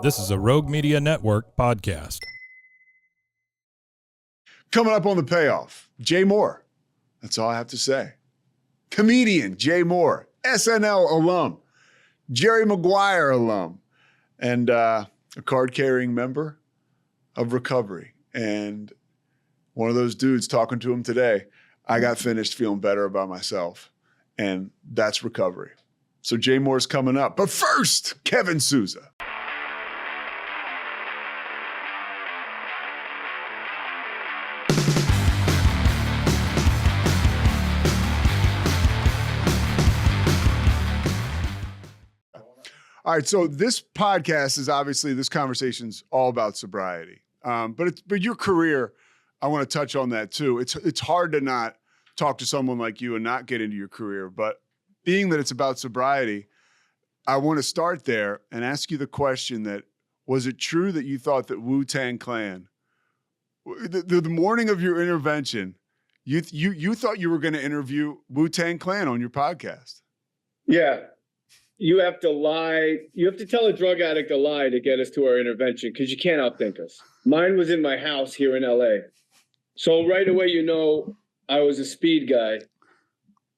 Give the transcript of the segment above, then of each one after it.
This is a Rogue Media Network podcast. Coming up on The Payoff, Jay Mohr. That's all I have to say. Comedian Jay Mohr, SNL alum, Jerry Maguire alum, and a card-carrying member of Recovery. And one of those dudes talking to him today, I got finished feeling better about myself. And that's Recovery. So Jay Mohr's coming up. But first, Kevin Souza. All right, so this podcast is obviously, this conversation's all about sobriety. But your career, I want to touch on that too. It's hard to not talk to someone like you and not get into your career. But being that it's about sobriety, I want to start there and ask you the question that, was it true that you thought that Wu-Tang Clan, the morning of your intervention, you thought you were going to interview Wu-Tang Clan on your podcast? Yeah. You have to lie. You have to tell a drug addict a lie to get us to our intervention because you can't outthink us. Mine was in my house here in LA. So right away, you know, I was a speed guy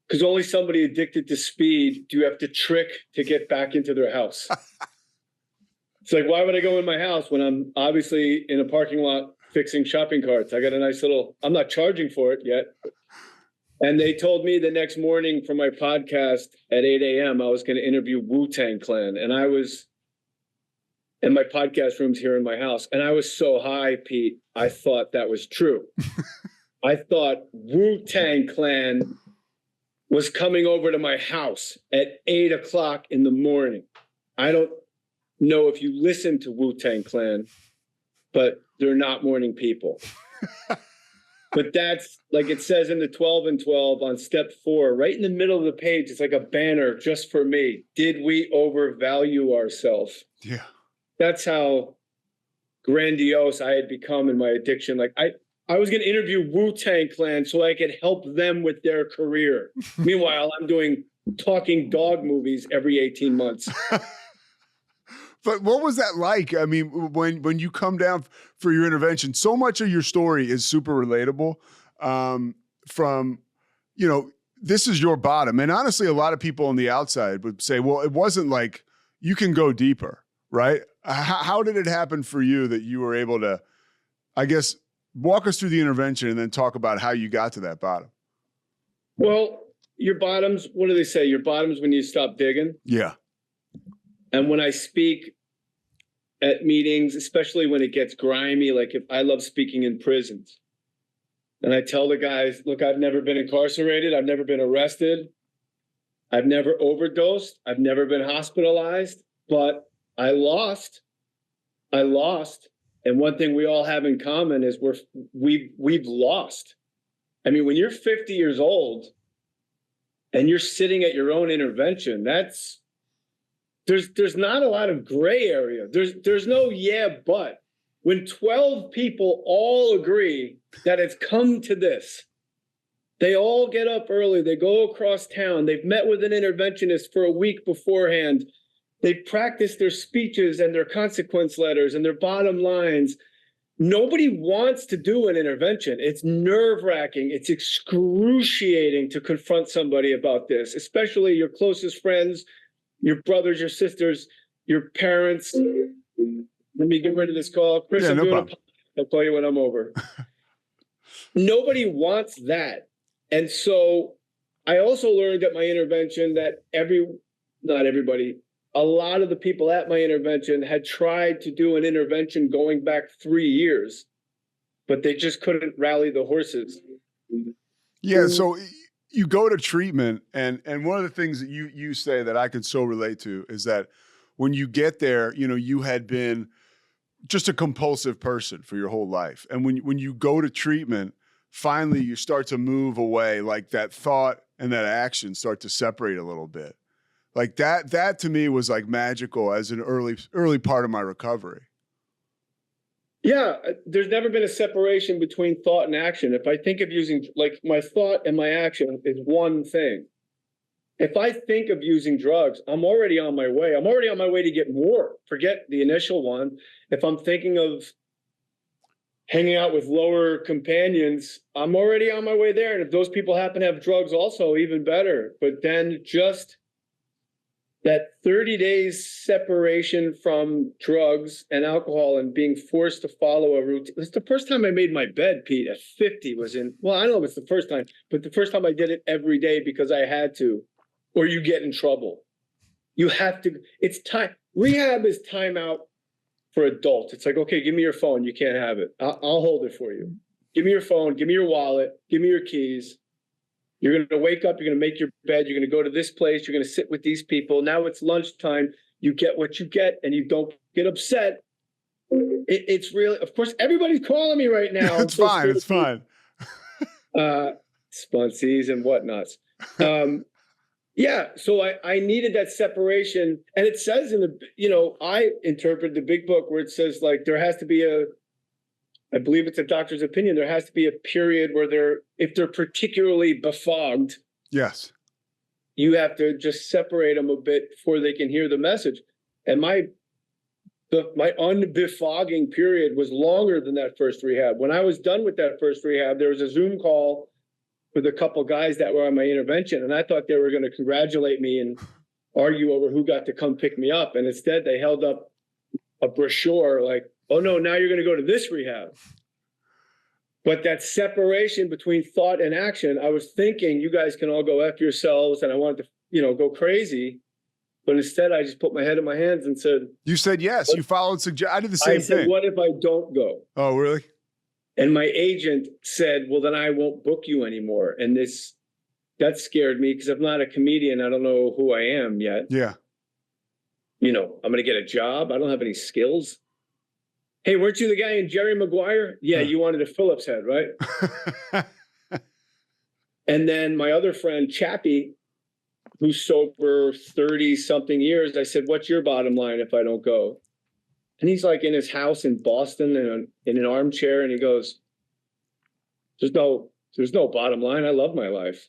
because only somebody addicted to speed do you have to trick to get back into their house. It's like, why would I go in my house when I'm obviously in a parking lot fixing shopping carts? I got a nice little, I'm not charging for it yet. And they told me the next morning for my podcast at 8 a.m. I was going to interview Wu-Tang Clan. And I was in my podcast rooms here in my house. And I was so high, Pete, I thought that was true. I thought Wu-Tang Clan was coming over to my house at 8 o'clock in the morning. I don't know if you listen to Wu-Tang Clan, but they're not morning people. But that's like it says in the 12 and 12 on step 4, right in the middle of the page, it's like a banner just for me. Did we overvalue ourselves? Yeah. That's how grandiose I had become in my addiction. Like I was going to interview Wu-Tang Clan so I could help them with their career. Meanwhile, I'm doing talking dog movies every 18 months. But what was that like? I mean, when you come down for your intervention, so much of your story is super relatable from, you know, this is your bottom. And honestly, a lot of people on the outside would say, well, it wasn't like you can go deeper, right? How did it happen for you that you were able to, I guess, walk us through the intervention and then talk about how you got to that bottom? Well, your bottoms, what do they say? Your bottoms when you stop digging? Yeah. And when I speak at meetings, especially when it gets grimy, like if I love speaking in prisons, and I tell the guys, look, I've never been incarcerated. I've never been arrested. I've never overdosed. I've never been hospitalized, but I lost. And one thing we all have in common is we've lost. I mean, when you're 50 years old and you're sitting at your own intervention, there's not a lot of gray area. There's no yeah, but. When 12 people all agree that it's come to this, they all get up early, they go across town, they've met with an interventionist for a week beforehand, they've practiced their speeches and their consequence letters and their bottom lines. Nobody wants to do an intervention. It's nerve-wracking. It's excruciating to confront somebody about this, especially your closest friends, your brothers, your sisters, your parents. Let me get rid of this call. Chris, Yeah, I'm no doing problem. I'll call you when I'm over. Nobody wants that. And so I also learned at my intervention that not everybody, a lot of the people at my intervention had tried to do an intervention going back 3 years, but they just couldn't rally the horses. Yeah, so you go to treatment, and one of the things that you say that I could so relate to is that when you get there, you know, you had been just a compulsive person for your whole life. And when you go to treatment, finally you start to move away, like that thought and that action start to separate a little bit. Like that to me was like magical as an early part of my recovery. Yeah, there's never been a separation between thought and action. If I think of using, like, my thought and my action is one thing. if I think of using drugs, I'm already on my way. I'm already on my way to get more. Forget the initial one. If I'm thinking of hanging out with lower companions, I'm already on my way there. And if those people happen to have drugs also, even better. But then just that 30 days separation from drugs and alcohol and being forced to follow a routine. It's the first time I made my bed, Pete, at 50 was in, well, I don't know if it's the first time, but the first time I did it every day because I had to, or you get in trouble. You have to, it's time. Rehab is time out for adults. It's like, okay, give me your phone. You can't have it. I'll hold it for you. Give me your phone. Give me your wallet. Give me your keys. You're going to wake up, you're going to make your bed, you're going to go to this place, you're going to sit with these people. Now it's lunchtime, you get what you get and you don't get upset. It's really, of course, everybody's calling me right now. It's fine, it's fine. Sponsees and whatnots. Yeah, so I needed that separation. And it says in the, I interpret the big book where it says like there has to be I believe it's a doctor's opinion, there has to be a period where if they're particularly befogged, yes, you have to just separate them a bit before they can hear the message. And my unbefogging period was longer than that first rehab. When I was done with that first rehab, there was a Zoom call with a couple guys that were on my intervention, and I thought they were going to congratulate me and argue over who got to come pick me up. And instead, they held up a brochure like, oh no, now you're going to go to this rehab. But that separation between thought and action, I was thinking you guys can all go F yourselves and I wanted to, go crazy. But instead I just put my head in my hands and said. You said yes, you followed I did the same thing. I said, what if I don't go? Oh, really? And my agent said, well, then I won't book you anymore. And that scared me because I'm not a comedian. I don't know who I am yet. Yeah. I'm going to get a job. I don't have any skills. Hey, weren't you the guy in Jerry Maguire? Yeah, you wanted a Phillips head, right? And then my other friend, Chappie, who's sober 30-something years, I said, what's your bottom line if I don't go? And he's like in his house in Boston in an armchair, and he goes, there's no bottom line. I love my life.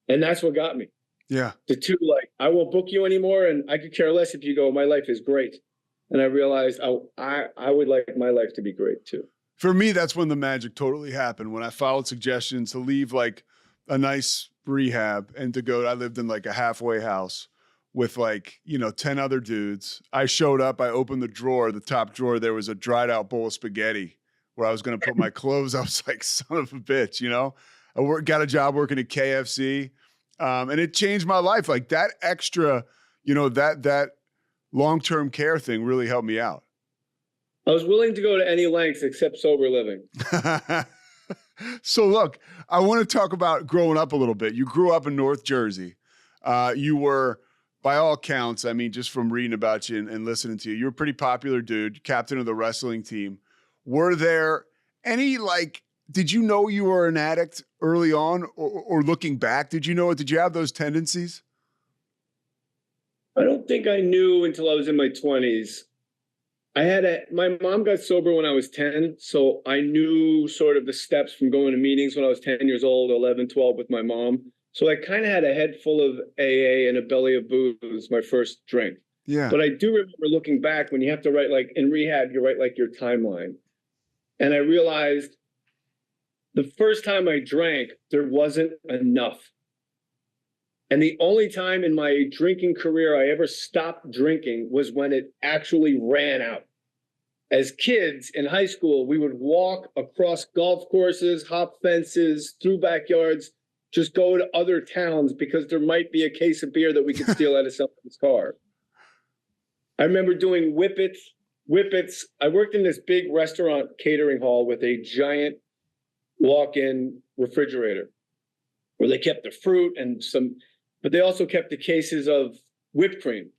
And that's what got me. Yeah. The two, like, I won't book you anymore, and I could care less if you go, my life is great. And I realized I would like my life to be great too. For me, that's when the magic totally happened. When I followed suggestions to leave like a nice rehab and to go, I lived in like a halfway house with 10 other dudes. I showed up, I opened the top drawer, there was a dried out bowl of spaghetti where I was going to put my clothes. I was like, son of a bitch, I got a job working at KFC. And it changed my life. Like that extra, that long-term care thing really helped me out. I was willing to go to any lengths except sober living. So look, I want to talk about growing up a little bit. You grew up in North Jersey. You were, by all counts, I mean, just from reading about you and listening to you, you're a pretty popular dude, captain of the wrestling team. Were there any, did you know you were an addict early on or looking back? Did you know it? Did you have those tendencies? I don't think I knew until I was in my 20s. My mom got sober when I was 10, so I knew sort of the steps from going to meetings when I was 10 years old, 11, 12 with my mom. So I kind of had a head full of AA and a belly of booze my first drink. Yeah. But I do remember looking back when you have to write, like in rehab, you write like your timeline. And I realized the first time I drank, there wasn't enough. And the only time in my drinking career I ever stopped drinking was when it actually ran out. As kids in high school, we would walk across golf courses, hop fences, through backyards, just go to other towns because there might be a case of beer that we could steal out of someone's car. I remember doing whippets. I worked in this big restaurant catering hall with a giant walk-in refrigerator where they kept the fruit and but they also kept the cases of whipped cream.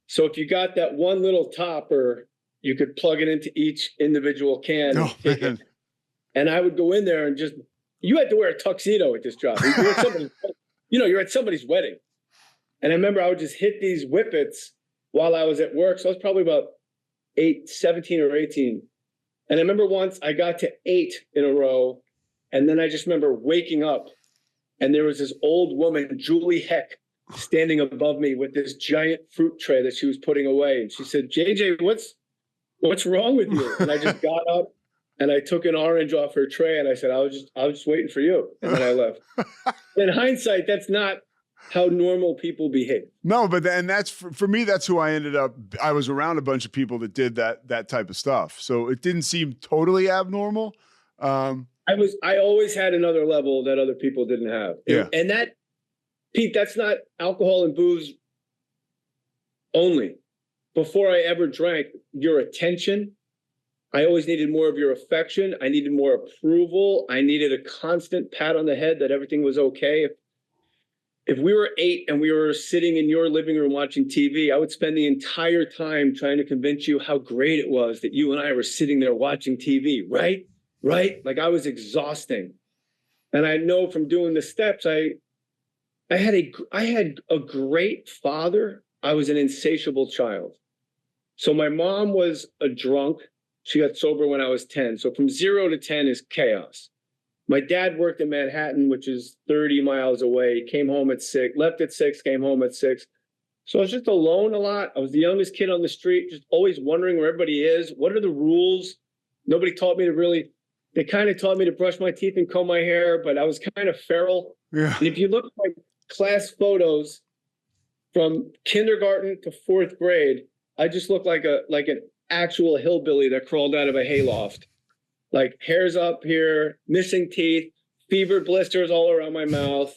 So if you got that one little topper, you could plug it into each individual can and take it. And I would go in there and you had to wear a tuxedo at this job. You're at somebody's wedding. And I remember I would just hit these whippets while I was at work. So I was probably about 17 or 18. And I remember once I got to 8 in a row. And then I just remember waking up and there was this old woman, Julie Heck, standing above me with this giant fruit tray that she was putting away. And she said, JJ, what's wrong with you? And I just got up and I took an orange off her tray and I said, I was just waiting for you. And then I left. In hindsight, that's not how normal people behave. No, but then that's for me, that's who I ended up. I was around a bunch of people that did that type of stuff. So it didn't seem totally abnormal. I always had another level that other people didn't have. Yeah. And that, Pete, that's not alcohol and booze only. Before I ever drank, your attention, I always needed more of your affection. I needed more approval. I needed a constant pat on the head that everything was okay. If we were 8 and we were sitting in your living room watching TV, I would spend the entire time trying to convince you how great it was that you and I were sitting there watching TV, right? Right? Like I was exhausting. And I know from doing the steps, I had a great father. I was an insatiable child. So my mom was a drunk. She got sober when I was 10. So from 0 to 10 is chaos. My dad worked in Manhattan, which is 30 miles away. Came home at 6, left at 6, came home at 6. So I was just alone a lot. I was the youngest kid on the street, just always wondering where everybody is. What are the rules? Nobody taught me to really, they kind of taught me to brush my teeth and comb my hair, but I was kind of feral. Yeah. And if you look at my class photos from kindergarten to 4th grade, I just look like an actual hillbilly that crawled out of a hayloft. Like hairs up here, missing teeth, fever blisters all around my mouth.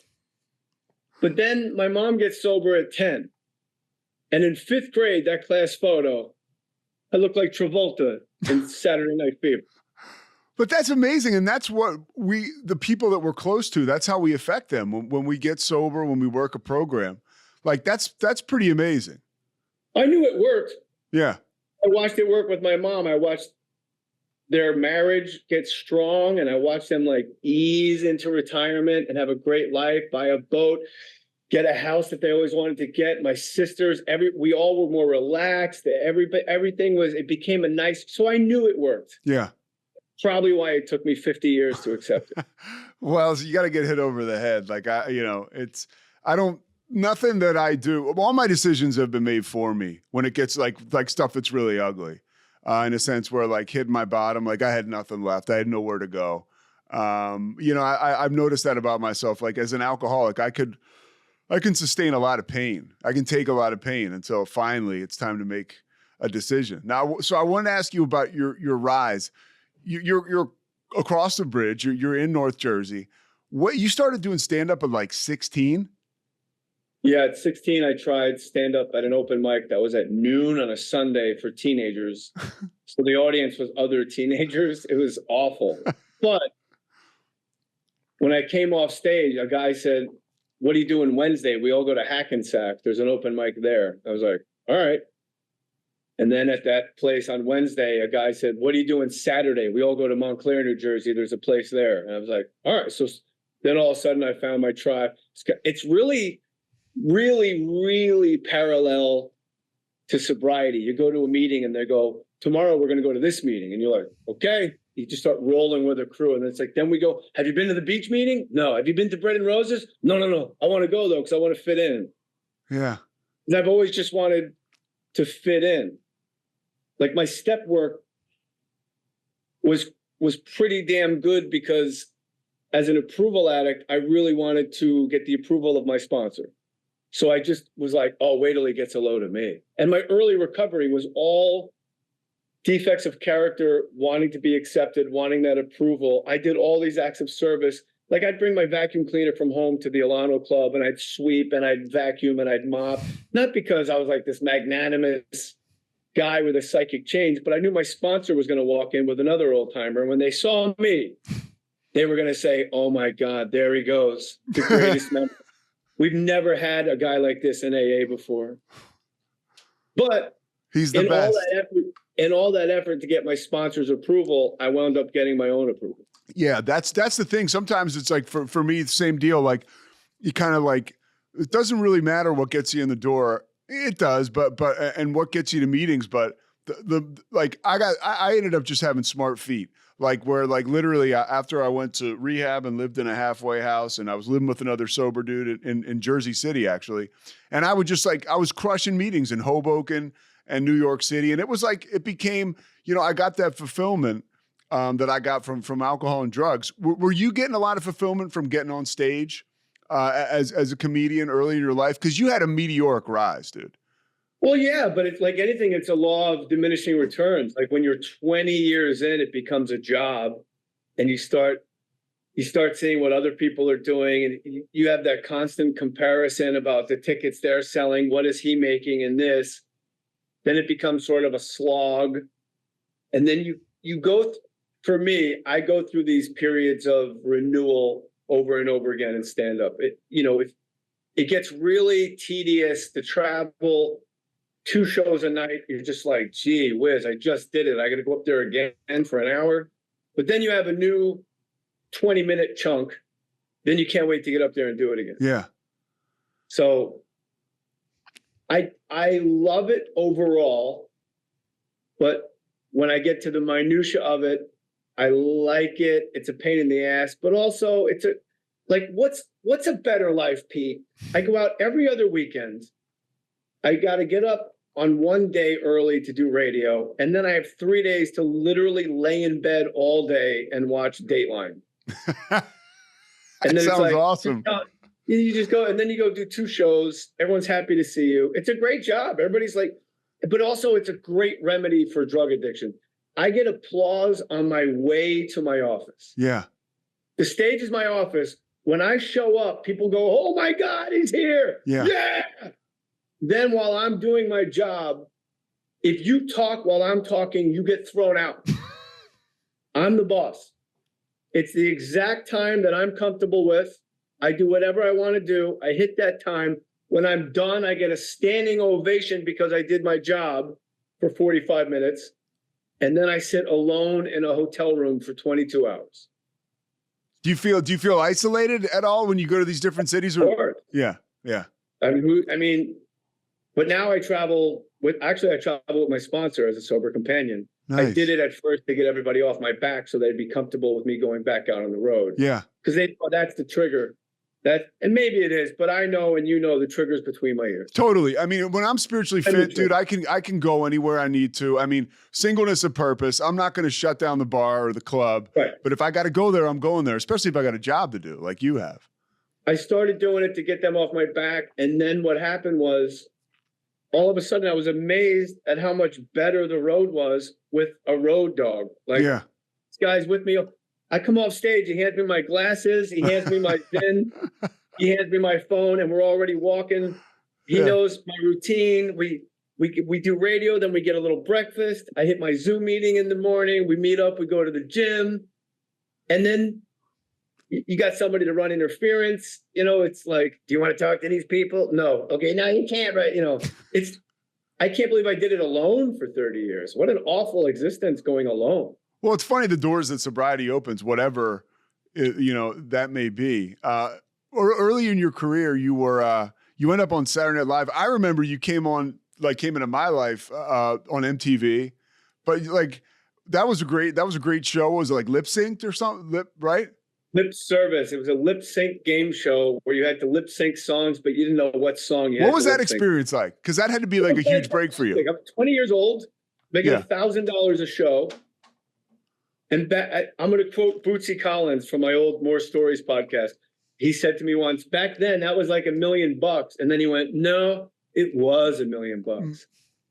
But then my mom gets sober at 10. And in 5th grade, that class photo, I look like Travolta in Saturday Night Fever. But that's amazing. And that's what the people that we're close to, that's how we affect them when we get sober, when we work a program. Like that's pretty amazing. I knew it worked. Yeah. I watched it work with my mom. I watched their marriage get strong, and I watched them like ease into retirement and have a great life, buy a boat, get a house that they always wanted to get. My sisters, we all were more relaxed. It became a nice, so I knew it worked. Yeah. Probably why it took me 50 years to accept it. Well, so you got to get hit over the head. Like nothing that I do, all my decisions have been made for me when it gets like stuff that's really ugly. In a sense where like hitting my bottom, like I had nothing left. I had nowhere to go. I've noticed that about myself. Like as an alcoholic, I can sustain a lot of pain. I can take a lot of pain until finally it's time to make a decision. Now, so I want to ask you about your rise. You're across the bridge. You're in North Jersey. What you started doing stand up at like 16? Yeah, at 16, I tried stand-up at an open mic that was at noon on a Sunday for teenagers. So the audience was other teenagers. It was awful. But when I came off stage, a guy said, what are you doing Wednesday? We all go to Hackensack. There's an open mic there. I was like, all right. And then at that place on Wednesday, a guy said, what are you doing Saturday? We all go to Montclair, New Jersey. There's a place there. And I was like, all right. So then all of a sudden I found my tribe. It's really parallel to sobriety. You go to a meeting and they go, tomorrow we're going to go to this meeting. And you're like, okay. You just start rolling with a crew. And it's like, then we go, have you been to the beach meeting? No. Have you been to Bread and Roses? No. I want to go though, because I want to fit in. Yeah. And I've always just wanted to fit in. Like my step work was pretty damn good because as an approval addict, I really wanted to get the approval of my sponsor. So I just was like, oh, wait till he gets a load of me. And my early recovery was all defects of character, wanting to be accepted, wanting that approval. I did all these acts of service. Like I'd bring my vacuum cleaner from home to the Alano Club and I'd sweep and I'd vacuum and I'd mop. Not because I was like this magnanimous guy with a psychic change, but I knew my sponsor was going to walk in with another old timer. And when they saw me, they were going to say, oh my God, there he goes. The greatest member. We've never had a guy like this in AA before. But he's the best. In all that effort to get my sponsor's approval, I wound up getting my own approval. Yeah, that's the thing. Sometimes it's like for me, the same deal. Like you kind of like, it doesn't really matter what gets you in the door. It does, but and what gets you to meetings, but I ended up just having smart feet. Like where like literally after I went to rehab and lived in a halfway house and I was living with another sober dude in Jersey City actually. And I would just I was crushing meetings in Hoboken and New York City. And it was like, it became, I got that fulfillment that I got from alcohol and drugs. Were you getting a lot of fulfillment from getting on stage as a comedian early in your life? Cause you had a meteoric rise, dude. Well, yeah, but it's like anything, it's a law of diminishing returns. Like when you're 20 years in, it becomes a job and you start seeing what other people are doing. And you have that constant comparison about the tickets they're selling. What is he making in this? Then it becomes sort of a slog. And then you go, for me, I go through these periods of renewal over and over again in stand-up. It gets really tedious to travel 2 shows a night. You're just like, gee whiz, I just did it. I got to go up there again for an hour. But then you have a new 20-minute chunk. Then you can't wait to get up there and do it again. Yeah. So I love it overall, but when I get to the minutia of it, I like it. It's a pain in the ass, but also it's what's a better life, Pete? I go out every other weekend. I got to get up on one day early to do radio, and then I have 3 days to literally lay in bed all day and watch Dateline. And then sounds awesome. You just go, and then you go do 2 shows. Everyone's happy to see you. It's a great job. Everybody's like, but also it's a great remedy for drug addiction. I get applause on my way to my office. Yeah. The stage is my office. When I show up, people go, oh my God, he's here. Yeah. Yeah. Then while I'm doing my job, if you talk while I'm talking, you get thrown out. I'm the boss. It's the exact time that I'm comfortable with. I do whatever I want to do. I hit that time. When I'm done, I get a standing ovation because I did my job for 45 minutes. And then I sit alone in a hotel room for 22 hours. Do you feel isolated at all when you go to these different cities? Or, yeah. Yeah. But now I travel with my sponsor as a sober companion. Nice. I did it at first to get everybody off my back so they'd be comfortable with me going back out on the road. Yeah. Because that's the trigger. And maybe it is, but I know, and the trigger's between my ears. Totally. I mean, when I'm spiritually fit, dude, I can go anywhere I need to. I mean, singleness of purpose. I'm not going to shut down the bar or the club. Right. But if I got to go there, I'm going there, especially if I got a job to do like you have. I started doing it to get them off my back. And then what happened was all of a sudden I was amazed at how much better the road was with a road dog. Like, yeah. This guy's with me. I come off stage, he hands me my glasses, he hands me my gin, he hands me my phone, and we're already walking. He knows my routine. We do radio, then we get a little breakfast. I hit my Zoom meeting in the morning. We meet up, we go to the gym. And then you got somebody to run interference. It's like, do you want to talk to these people? No. Okay, now you can't, right? I can't believe I did it alone for 30 years. What an awful existence going alone. Well, it's funny the doors that sobriety opens, whatever, that may be. Or early in your career, you went up on Saturday Night Live. I remember you came into my life on MTV, but that was a great show. Was it like lip synced or something? Right? Lip service. It was a lip sync game show where you had to lip sync songs, but you didn't know what song you had. What was that experience like? Because that had to be like a huge break for you. I'm 20 years old, making $1,000 a show. And I'm going to quote Bootsy Collins from my old Mohr Stories podcast. He said to me once, back then, that was like $1 million. And then he went, no, it was $1 million.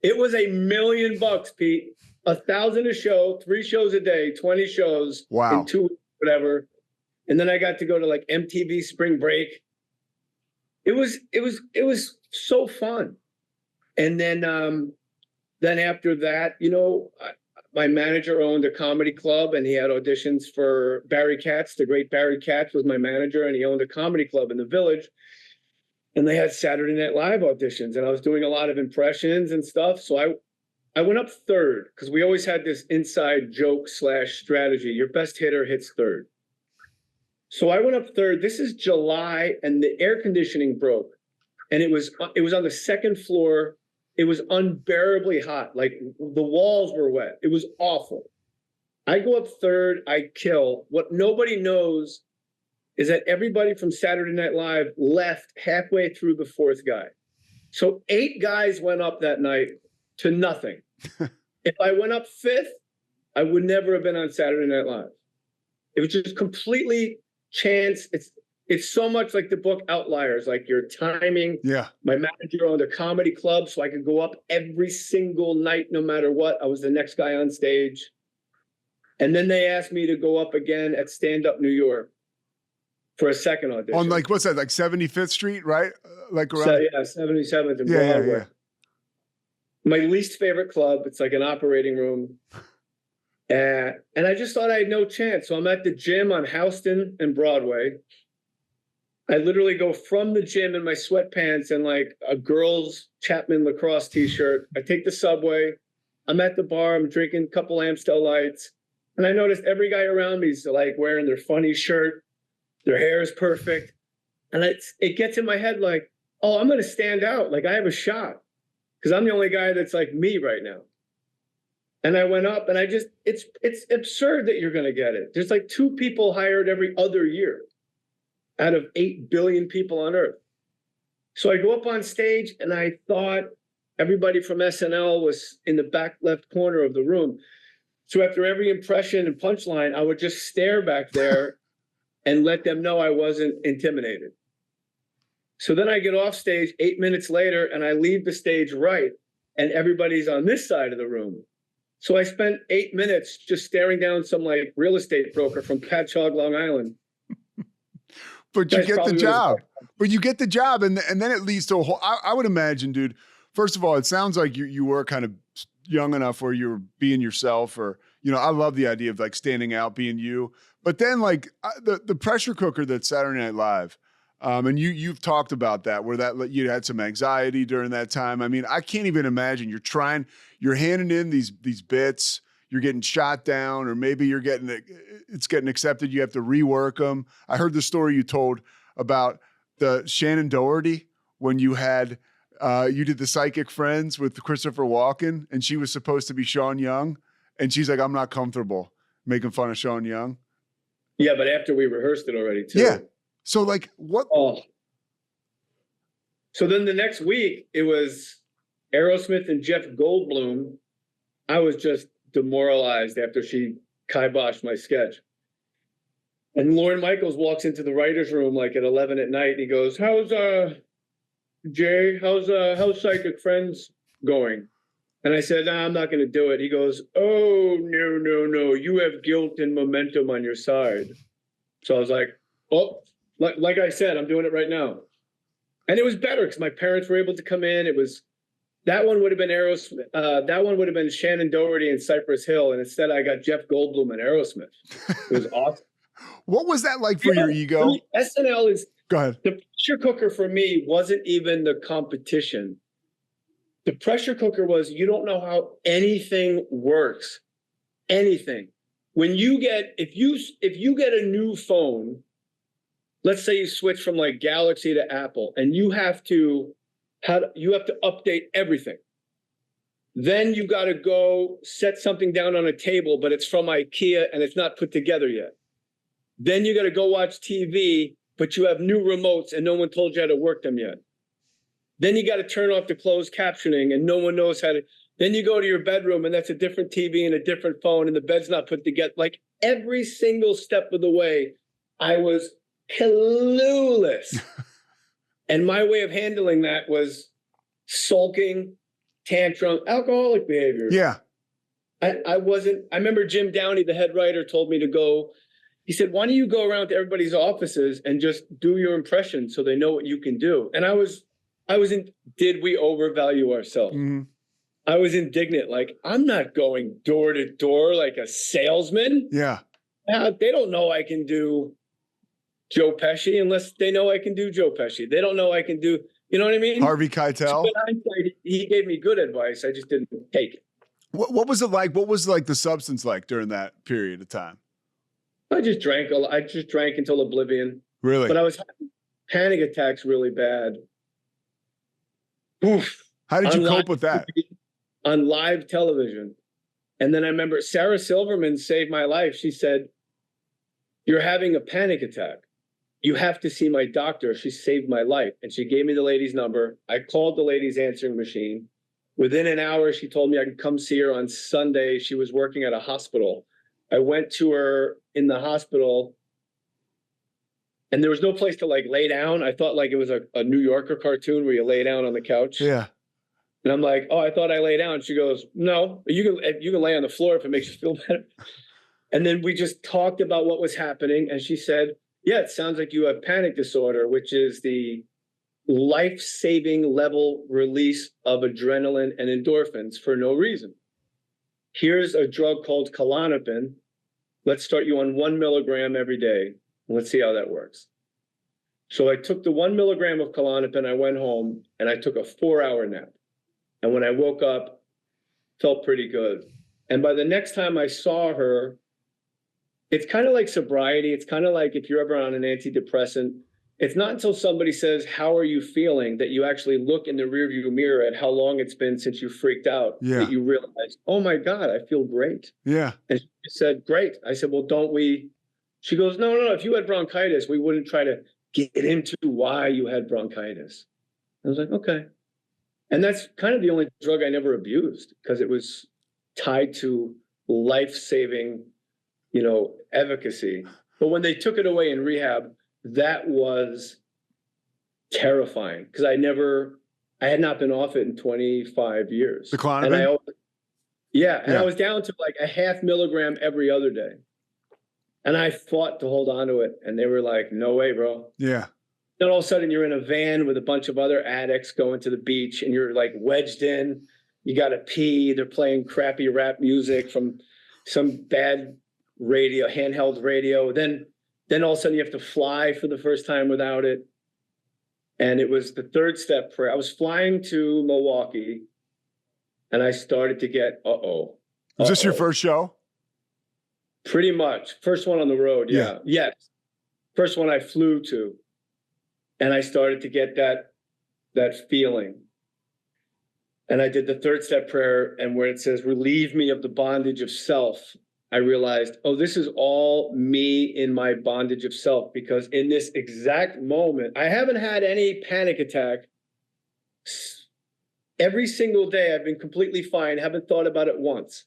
It was $1 million, Pete. 1,000 a show, 3 shows a day, 20 shows. Wow. In 2 weeks, whatever. And then I got to go to like MTV Spring Break. It was so fun. And then after that, my manager owned a comedy club and he had auditions for Barry Katz. The great Barry Katz was my manager and he owned a comedy club in the Village. And they had Saturday Night Live auditions and I was doing a lot of impressions and stuff. So I went up third because we always had this inside joke / strategy. Your best hitter hits third. So I went up third. This is July and the air conditioning broke. And it was on the second floor it was unbearably hot. Like the walls were wet. It was awful. I go up third, I kill. What nobody knows is that everybody from Saturday Night Live left halfway through the fourth guy. So 8 guys went up that night to nothing. If I went up fifth, I would never have been on Saturday Night Live. It was just completely chance. It's so much like the book Outliers, like your timing. Yeah. My manager owned a comedy club, so I could go up every single night, no matter what. I was the next guy on stage. And then they asked me to go up again at Stand Up New York for a second audition. On like, what's that, like 75th Street, right? Like around. So, yeah, 77th and Broadway. My least favorite club. It's like an operating room. And I just thought I had no chance. So I'm at the gym on Houston and Broadway. I literally go from the gym in my sweatpants and like a girl's Chapman lacrosse t-shirt. I take the subway. I'm at the bar. I'm drinking a couple Amstel Lights. And I noticed every guy around me is like wearing their funny shirt. Their hair is perfect. And it gets in my head like, oh, I'm going to stand out. Like I have a shot because I'm the only guy that's like me right now. And I went up and it's absurd that you're going to get it. There's like 2 people hired every other year out of 8 billion people on earth. So I go up on stage and I thought everybody from SNL was in the back left corner of the room. So after every impression and punchline, I would just stare back there and let them know I wasn't intimidated. So then I get off stage 8 minutes later and I leave the stage right and everybody's on this side of the room. So I spent 8 minutes just staring down some like real estate broker from Patchogue, Long Island. But you get the job. But you get the job, and then it leads to a whole. I would imagine, dude. First of all, it sounds like you were kind of young enough where you were being yourself, or I love the idea of like standing out, being you. But then like the pressure cooker that's Saturday Night Live, and you've talked about that, where that you had some anxiety during that time. I mean, I can't even imagine. You're handing in these bits. You're getting shot down, or maybe it's getting accepted. You have to rework them. I heard the story you told about the Shannon Doherty when you had you did the Psychic Friends with Christopher Walken, and she was supposed to be Sean Young, and she's like, I'm not comfortable making fun of Sean Young. Yeah, but after we rehearsed it already too. Yeah. So like what? Oh. So then the next week it was Aerosmith and Jeff Goldblum. I was just demoralized after she kiboshed my sketch. And Lorne Michaels walks into the writer's room like at 11 at night and he goes, how's Jay, how's Psychic Friends going? And I said, I'm not going to do it. He goes, oh, no, you have guilt and momentum on your side. So I was like, oh, like I said, I'm doing it right now. And it was better because my parents were able to come in. That one would have been Aerosmith. That one would have been Shannon Doherty and Cypress Hill, and instead I got Jeff Goldblum and Aerosmith. It was awesome. What was that like for your ego? I mean, SNL is. Go ahead. The pressure cooker for me wasn't even the competition. The pressure cooker was you don't know how anything works. Anything. When you get if you get a new phone, let's say you switch from like Galaxy to Apple, and you have to update everything. Then you got to go set something down on a table, but it's from IKEA and it's not put together yet. Then you got to go watch TV, but you have new remotes and no one told you how to work them yet. Then you got to turn off the closed captioning and no one knows how to. Then you go to your bedroom and that's a different TV and a different phone and the bed's not put together. Like every single step of the way, I was clueless. And my way of handling that was sulking, tantrum, alcoholic behavior. Yeah. I remember Jim Downey, the head writer, told me to go. He said, why don't you go around to everybody's offices and just do your impression so they know what you can do? And I was did we overvalue ourselves? Mm-hmm. I was indignant. Like, I'm not going door to door like a salesman. Yeah. They don't know I can do Joe Pesci unless they know I can do Joe Pesci. They don't know I can do, you know what I mean? Harvey Keitel. So in hindsight, he gave me good advice. I just didn't take it. What was it like? What was like the substance like during that period of time? I just drank until oblivion. Really? But I was having panic attacks really bad. Oof. How did you on cope with that? on live television. And then I remember Sarah Silverman saved my life. She said, "You're having a panic attack. You have to see my doctor." She saved my life. And she gave me the lady's number. I called the lady's answering machine. Within an hour, she told me I could come see her on Sunday. She was working at a hospital. I went to her in the hospital, and there was no place to like lay down. I thought like it was a New Yorker cartoon where you lay down on the couch. Yeah. And I'm like, "Oh, I thought I lay down." She goes, "No, you can lay on the floor if it makes you feel better." And then we just talked about what was happening. And she said, "Yeah, it sounds like you have panic disorder, which is the life-saving level release of adrenaline and endorphins for no reason. Here's a drug called Klonopin. Let's start you on 1 milligram every day. Let's see how that works." So I took the 1 milligram of Klonopin. I went home and I took a 4-hour nap. And when I woke up, felt pretty good. And by the next time I saw her, it's kind of like sobriety. It's kind of like if you're ever on an antidepressant, it's not until somebody says, "How are you feeling?" that you actually look in the rearview mirror at how long it's been since you freaked out, that you realize, "Oh my God, I feel great." Yeah. And she said, "Great." I said, "Well, don't we?" She goes, No. If you had bronchitis, we wouldn't try to get into why you had bronchitis." I was like, "Okay." And that's kind of the only drug I never abused because it was tied to life-saving, efficacy. But when they took it away in rehab, that was terrifying because I had not been off it in 25 years. The Klonopin? And I was down to like a 0.5 milligram every other day. And I fought to hold on to it. And they were like, "No way, bro." Yeah. Then all of a sudden you're in a van with a bunch of other addicts going to the beach and you're like wedged in. You got to pee. They're playing crappy rap music from some bad radio, handheld radio. Then all of a sudden you have to fly for the first time without it. And it was the third step prayer. I was flying to Milwaukee and I started to get, Was this your first show? Pretty much. First one on the road. Yeah. Yes. First one I flew to. And I started to get that feeling. And I did the third step prayer, and where it says, "Relieve me of the bondage of self," I realized, oh, this is all me in my bondage of self, because in this exact moment, I haven't had any panic attack. Every single day I've been completely fine, haven't thought about it once.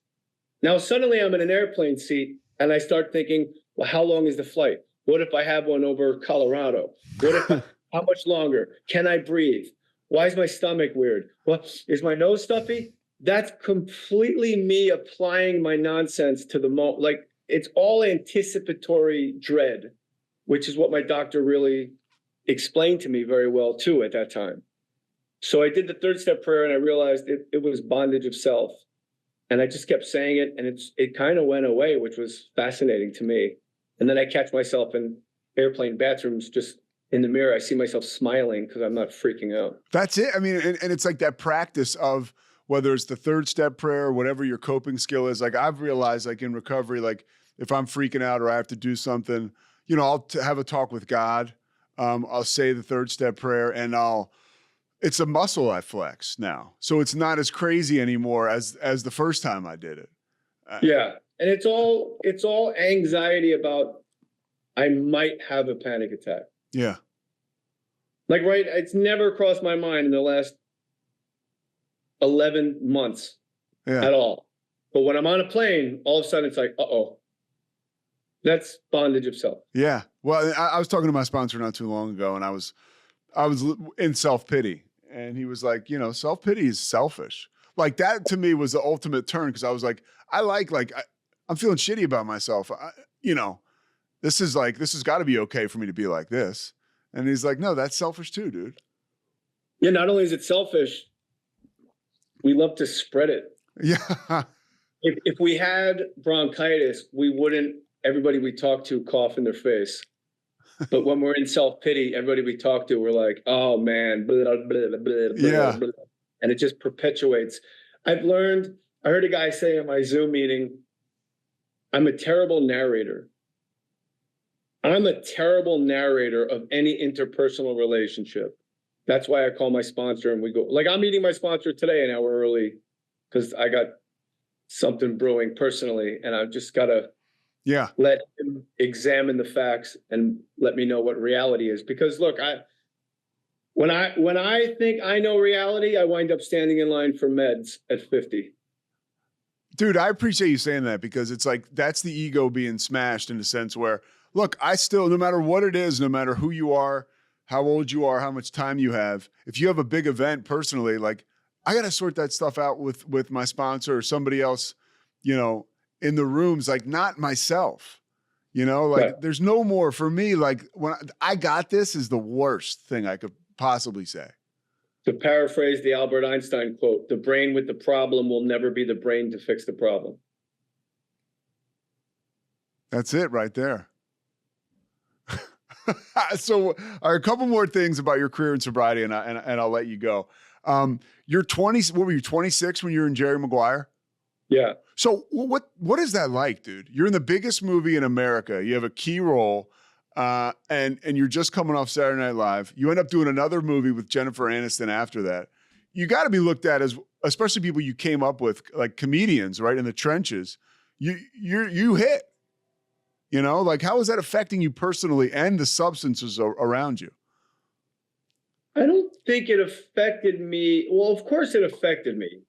Now suddenly I'm in an airplane seat and I start thinking, well, how long is the flight? What if I have one over Colorado? How much longer? Can I breathe? Why is my stomach weird? Well, is my nose stuffy? That's completely me applying my nonsense to the moment. Like, it's all anticipatory dread, which is what my doctor really explained to me very well too at that time. So I did the third step prayer and I realized it was bondage of self. And I just kept saying it, and it kind of went away, which was fascinating to me. And then I catch myself in airplane bathrooms, just in the mirror. I see myself smiling because I'm not freaking out. That's it. I mean, and it's like that practice of whether it's the third step prayer or whatever your coping skill is. Like, I've realized, like, in recovery, like, if I'm freaking out or I have to do something, you know, I'll have a talk with God. I'll say the third step prayer, and it's a muscle I flex now. So it's not as crazy anymore as the first time I did it. Yeah. And it's all anxiety about, I might have a panic attack. Yeah. Like, right, it's never crossed my mind in the last 11 months at all. But when I'm on a plane, all of a sudden it's like, uh-oh. That's bondage of self. Yeah. Well, I was talking to my sponsor not too long ago, and I was in self-pity. And he was like, you know, self-pity is selfish. Like, that to me was the ultimate turn, because I was like, I'm feeling shitty about myself. This has got to be okay for me to be like this. And he's like, no, that's selfish too, dude. Yeah, not only is it selfish, we love to spread it. Yeah. If we had bronchitis, everybody we talk to cough in their face. But when we're in self-pity, everybody we talk to, we're like, oh man, blah, blah, blah, blah, yeah. Blah. And it just perpetuates. I heard a guy say in my Zoom meeting, I'm a terrible narrator. I'm a terrible narrator of any interpersonal relationship. That's why I call my sponsor and we go, like, I'm meeting my sponsor today an hour early because I got something brewing personally, and I've just got to let him examine the facts and let me know what reality is. Because look, when I think I know reality, I wind up standing in line for meds at 50. Dude, I appreciate you saying that, because it's like, that's the ego being smashed in a sense where, look, I still, no matter what it is, no matter who you are, how old you are, how much time you have, if you have a big event personally, like, I got to sort that stuff out with my sponsor or somebody else, you know, in the rooms, like, not myself, you know, like there's no more for me. Like, when I got this is the worst thing I could possibly say. To paraphrase the Albert Einstein quote, the brain with the problem will never be the brain to fix the problem. That's it right there. So a couple more things about your career in sobriety, and I'll let you go. You're 20, what were you, 26 when you were in Jerry Maguire? Yeah. So what is that like, dude? You're in the biggest movie in America. You have a key role, and you're just coming off Saturday Night Live. You end up doing another movie with Jennifer Aniston after that. You got to be looked at as, especially people you came up with, like comedians, right, in the trenches. You hit. You know, like, how is that affecting you personally and the substances around you? I don't think it affected me. Well, of course it affected me,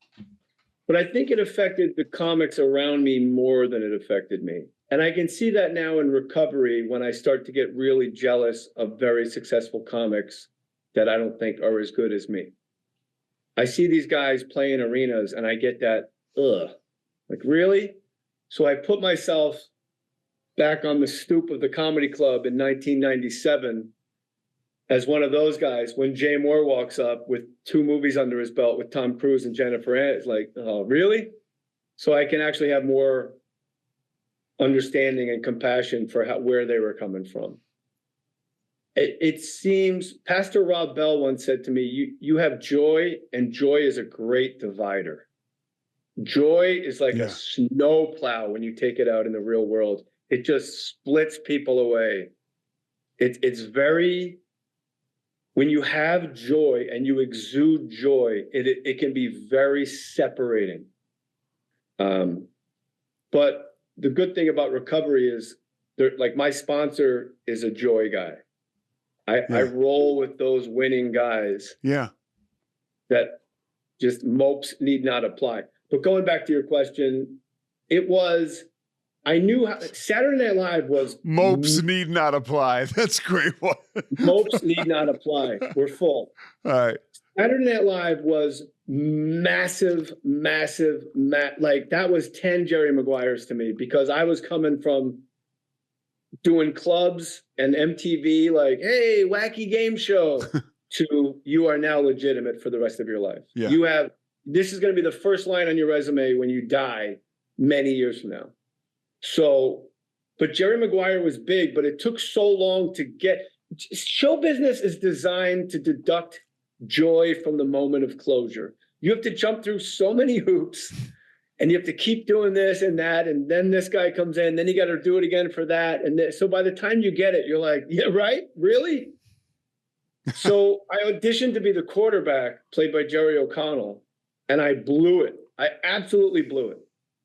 but I think it affected the comics around me more than it affected me. And I can see that now in recovery when I start to get really jealous of very successful comics that I don't think are as good as me. I see these guys playing arenas and I get that, like, really? So I put myself back on the stoop of the comedy club in 1997 as one of those guys when Jay Mohr walks up with 2 movies under his belt with Tom Cruise and Jennifer Aniston. It's like, oh, really? So I can actually have more understanding and compassion for where they were coming from. It seems, Pastor Rob Bell once said to me, you have joy, and joy is a great divider. Joy is like a snow plow when you take it out in the real world. It just splits people away. It's very, when you have joy and you exude joy, it can be very separating. But the good thing about recovery is, like, my sponsor is a joy guy. I roll with those winning guys. Yeah. That just mopes need not apply. But going back to your question, it was, I knew how Saturday Night Live was. Mopes need not apply. That's a great one. Mopes need not apply. We're full. All right. Saturday Night Live was massive, like, that was 10 Jerry Maguires to me, because I was coming from doing clubs and MTV, like, hey, wacky game show, to you are now legitimate for the rest of your life. Yeah. You have, this is going to be the first line on your resume when you die many years from now. So, but Jerry Maguire was big, but it took so long to get, show business is designed to deduct joy from the moment of closure. You have to jump through so many hoops, and you have to keep doing this and that, and then this guy comes in, then you got to do it again for that. And so by the time you get it, you're like, yeah, right? Really? So I auditioned to be the quarterback, played by Jerry O'Connell, and I blew it. I absolutely blew it.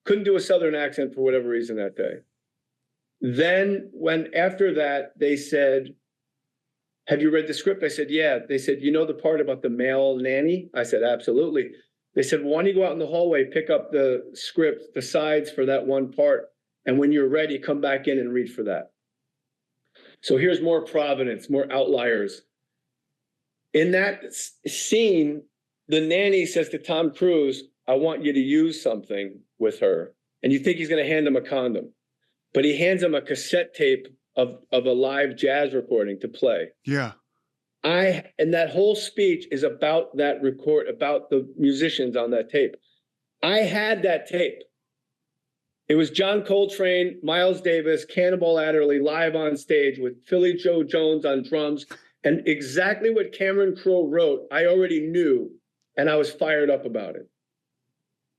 Couldn't do a Southern accent for whatever reason that day. Then after that, they said, have you read the script? I said, yeah. They said, you know the part about the male nanny? I said, absolutely. They said, why don't you go out in the hallway, pick up the script, the sides for that one part, and when you're ready, come back in and read for that. So here's more Providence, more outliers. In that scene, the nanny says to Tom Cruise, I want you to use something with her. And you think he's going to hand him a condom. But he hands him a cassette tape of a live jazz recording to play. Yeah. And that whole speech is about that record, about the musicians on that tape. I had that tape. It was John Coltrane, Miles Davis, Cannonball Adderley live on stage with Philly Joe Jones on drums. And exactly what Cameron Crowe wrote, I already knew, and I was fired up about it.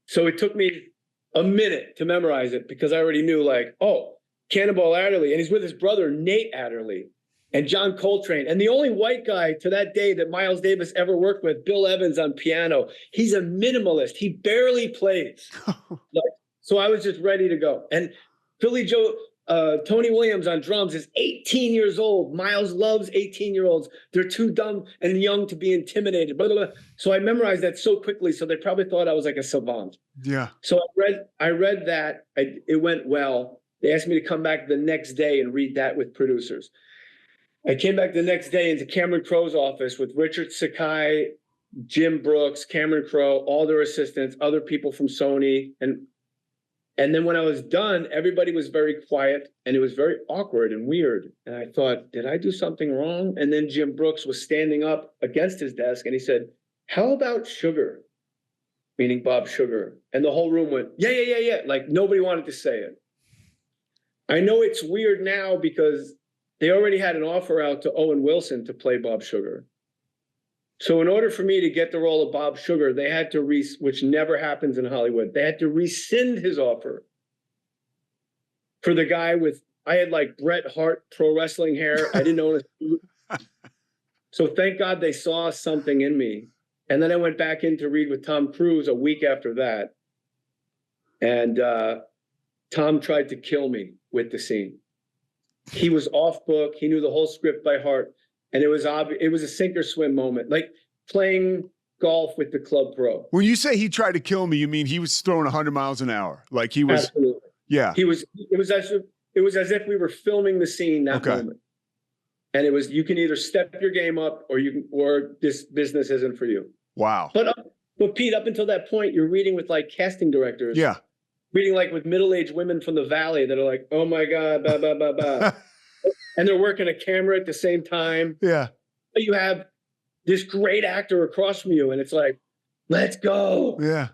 So it took me a minute to memorize it, because I already knew, like, oh, Cannonball Adderley, and he's with his brother, Nate Adderley. and John Coltrane. And the only white guy to that day that Miles Davis ever worked with, Bill Evans on piano. He's a minimalist. He barely plays. So I was just ready to go. And Philly Joe, Tony Williams on drums is 18 years old. Miles loves 18-year-olds. They're too dumb and young to be intimidated. Blah, blah, blah. So I memorized that so quickly. So they probably thought I was like a savant. Yeah. So I read that. It went well. They asked me to come back the next day and read that with producers. I came back the next day into Cameron Crowe's office with Richard Sakai, Jim Brooks, Cameron Crowe, all their assistants, other people from Sony. And then when I was done, everybody was very quiet and it was very awkward and weird. And I thought, did I do something wrong? And then Jim Brooks was standing up against his desk and he said, how about Sugar? Meaning Bob Sugar. And the whole room went, yeah. Like nobody wanted to say it. I know it's weird now because they already had an offer out to Owen Wilson to play Bob Sugar. So in order for me to get the role of Bob Sugar, they had to, which never happens in Hollywood, they had to rescind his offer for the guy with, I had like Bret Hart pro wrestling hair. I didn't own a suit. So thank God they saw something in me. And then I went back in to read with Tom Cruise a week after that. And Tom tried to kill me with the scene. He was off book. He knew the whole script by heart. And it was obvious. It was a sink or swim moment, like playing golf with the club pro. When you say he tried to kill me, you mean he was throwing 100 miles an hour? Like he was. Absolutely. Yeah. It was as if we were filming the scene that moment. And it was, you can either step your game up or this business isn't for you. Wow. But Pete, up until that point, you're reading with like casting directors. Yeah. Reading like with middle-aged women from the Valley that are like, oh my God, blah, blah, blah, blah. And they're working a camera at the same time. Yeah. You have this great actor across from you and it's like, let's go. Yeah.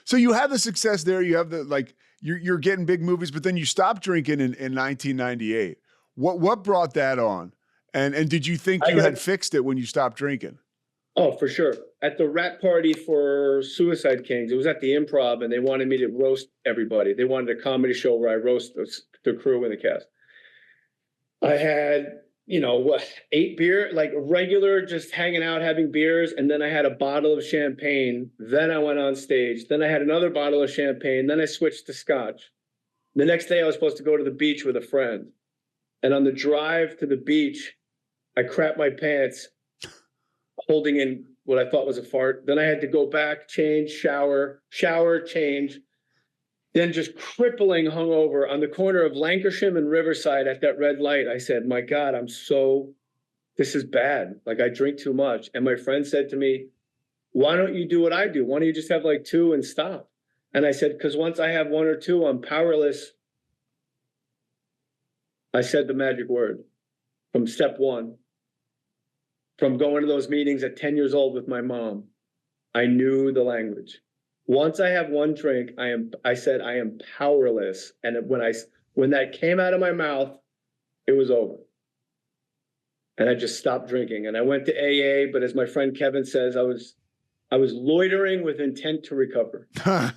So you have the success there. You have the, like, you're getting big movies, but then you stopped drinking in 1998. What brought that on? And did you think you had fixed it when you stopped drinking? Oh, for sure. At the rap party for Suicide Kings, it was at the Improv and they wanted me to roast everybody. They wanted a comedy show where I roast the crew and the cast. I had, 8 beer, like regular, just hanging out, having beers. And then I had a bottle of champagne. Then I went on stage. Then I had another bottle of champagne. Then I switched to scotch. The next day I was supposed to go to the beach with a friend. And on the drive to the beach, I crapped my pants, holding in what I thought was a fart. Then I had to go back, change, shower, change. Then just crippling hungover on the corner of Lancashire and Riverside at that red light. I said, my God, this is bad. Like I drink too much. And my friend said to me, why don't you do what I do? Why don't you just have like 2 and stop? And I said, because once I have 1 or 2, I'm powerless. I said the magic word from step 1, from going to those meetings at 10 years old with my mom. I knew the language. Once I have 1 drink, I said I am powerless. And when that came out of my mouth, it was over. And I just stopped drinking. And I went to AA, but as my friend Kevin says, I was loitering with intent to recover. I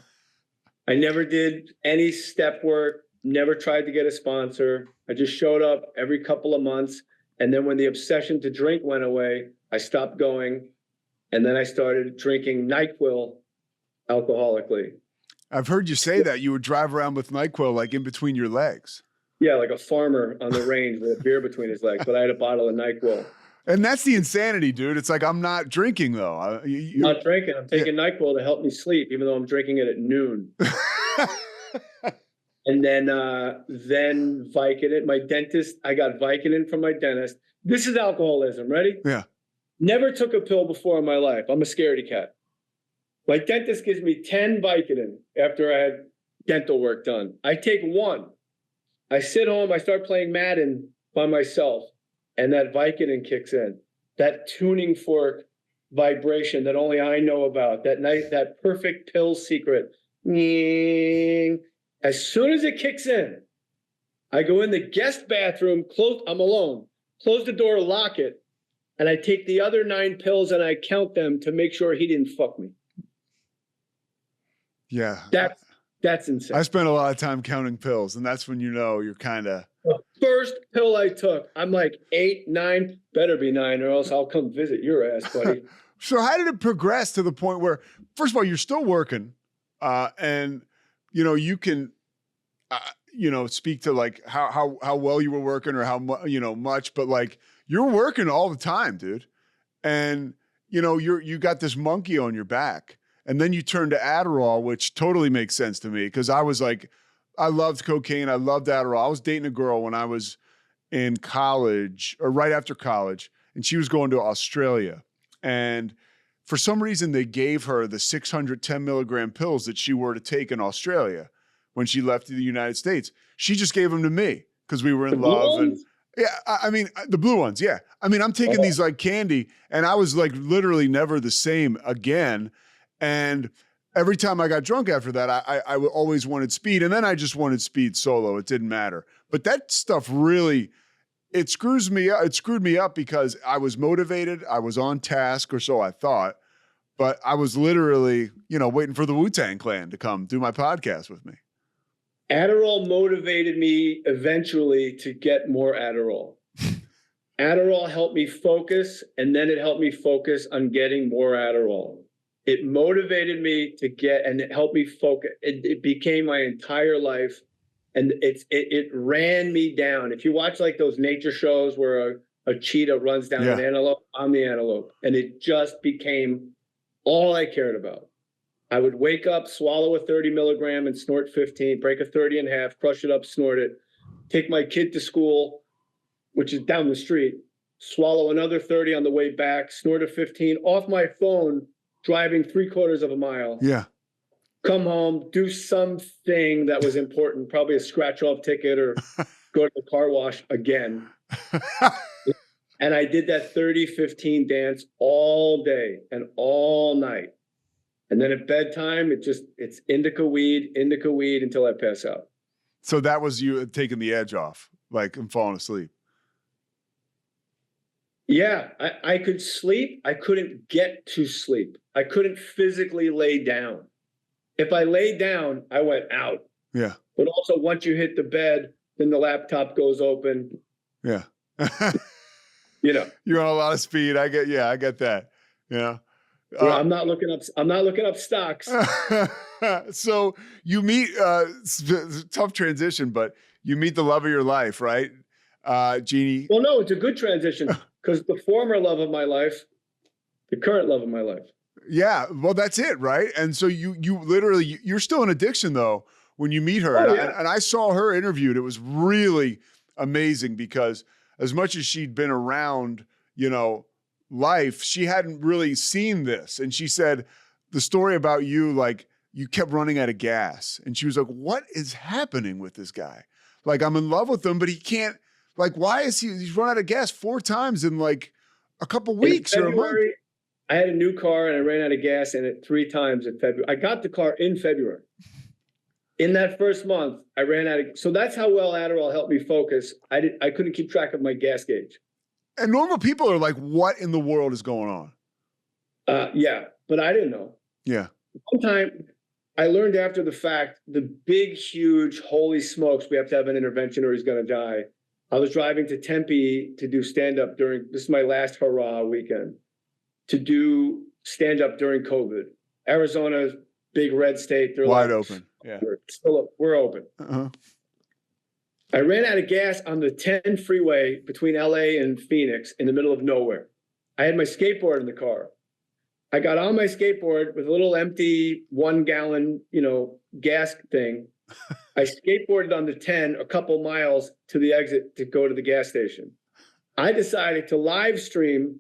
never did any step work, never tried to get a sponsor. I just showed up every couple of months. And then when the obsession to drink went away, I stopped going. And then I started drinking NyQuil alcoholically. I've heard you say that you would drive around with NyQuil like in between your legs. Yeah, like a farmer on the range with a beer between his legs, but I had a bottle of NyQuil. And that's the insanity, dude. It's like, I'm not drinking though. I'm not drinking. I'm taking NyQuil to help me sleep, even though I'm drinking it at noon. And then Vicodin. My dentist, I got Vicodin from my dentist. This is alcoholism. Ready? Yeah. Never took a pill before in my life. I'm a scaredy cat. My dentist gives me 10 Vicodin after I had dental work done. I take 1. I sit home, I start playing Madden by myself, and that Vicodin kicks in. That tuning fork vibration that only I know about, that perfect pill secret. As soon as it kicks in, I go in the guest bathroom, I'm alone, close the door, lock it, and I take the other 9 pills and I count them to make sure he didn't fuck me. Yeah. That's insane. I spent a lot of time counting pills, and that's when you know you're kind of. The first pill I took, I'm like 8, 9, better be 9, or else I'll come visit your ass, buddy. So how did it progress to the point where, first of all, you're still working, and you can, speak to like how well you were working or how much, but like you're working all the time, dude, and you got this monkey on your back. And then you turn to Adderall, which totally makes sense to me because I was like, I loved cocaine. I loved Adderall. I was dating a girl when I was in college or right after college, and she was going to Australia. And for some reason, they gave her the 610 milligram pills that she were to take in Australia when she left the United States. She just gave them to me because we were in love. And yeah, I mean, the blue ones. Yeah. I mean, I'm taking these like candy, and I was like literally never the same again. And every time I got drunk after that, I always wanted speed. And then I just wanted speed solo. It didn't matter. But that stuff really, it screwed me up because I was motivated. I was on task, or so I thought. But I was literally, waiting for the Wu-Tang Clan to come do my podcast with me. Adderall motivated me eventually to get more Adderall. Adderall helped me focus, and then it helped me focus on getting more Adderall. It motivated me to get, and it helped me focus. It became my entire life, and it ran me down. If you watch like those nature shows where a cheetah runs down an antelope, I'm the antelope, and it just became all I cared about. I would wake up, swallow a 30 milligram and snort 15, break a 30 in half, crush it up, snort it, take my kid to school, which is down the street, swallow another 30 on the way back, snort a 15, off my phone, driving 3/4 of a mile. Yeah. Come home, do something that was important, probably a scratch-off ticket or go to the car wash again. And I did that 30-15 dance all day and all night. And then at bedtime, it's indica weed until I pass out. So that was you taking the edge off, like, and falling asleep. Yeah, I could sleep. I couldn't get to sleep. I couldn't physically lay down. If I laid down, I went out. Yeah. But also once you hit the bed, then the laptop goes open. Yeah. You're on a lot of speed. I get that. Yeah. I'm not looking up stocks. So you meet, tough transition, but you meet the love of your life, right? Jeannie. Well, no, it's a good transition because the former love of my life, the current love of my life. Yeah. Well, that's it. Right. And so you literally, you're still in addiction though, when you meet her. Oh, and I saw her interviewed. It was really amazing because as much as she'd been around, life, she hadn't really seen this. And she said the story about you, like you kept running out of gas. And she was like, what is happening with this guy? Like, I'm in love with him, but he can't, like, why is he's run out of gas 4 times in like a couple weeks or a month? I had a new car and I ran out of gas in it 3 times in February. I got the car in February. In that first month, I ran out of, so that's how well Adderall helped me focus. I couldn't keep track of my gas gauge. And normal people are like, what in the world is going on? Yeah, but I didn't know. Yeah. One time I learned after the fact, the big, huge, holy smokes, we have to have an intervention or he's going to die. I was driving to Tempe to do stand-up this is my last hurrah weekend, to do stand-up during COVID. Arizona's big red state. They're wide open. Yeah. We're open. Uh-huh. I ran out of gas on the 10 freeway between LA and Phoenix in the middle of nowhere. I had my skateboard in the car. I got on my skateboard with a little empty 1 gallon, gas thing. I skateboarded on the 10 a couple miles to the exit to go to the gas station. I decided to live stream.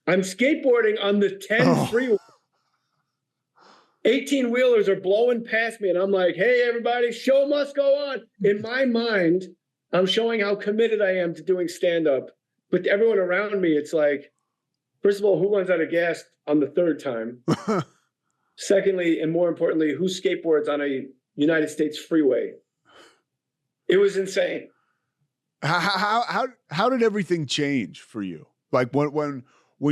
I'm skateboarding on the 10 freeway. 18-wheelers are blowing past me, and I'm like, hey, everybody, show must go on. In my mind, I'm showing how committed I am to doing stand-up. But to everyone around me, it's like, first of all, who runs out of gas on the 3rd time? Secondly, and more importantly, who skateboards on a United States freeway? It was insane. How did everything change for you? Like when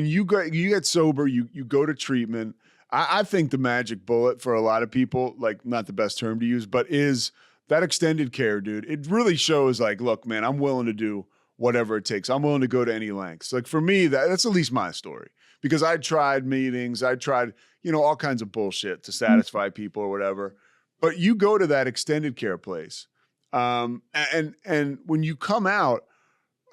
you get sober, you go to treatment. I think the magic bullet for a lot of people, like not the best term to use, but is that extended care, dude. It really shows like, look, man, I'm willing to do whatever it takes. I'm willing to go to any lengths. Like for me, that's at least my story because I tried meetings. I tried, all kinds of bullshit to satisfy people or whatever. But you go to that extended care place. And when you come out,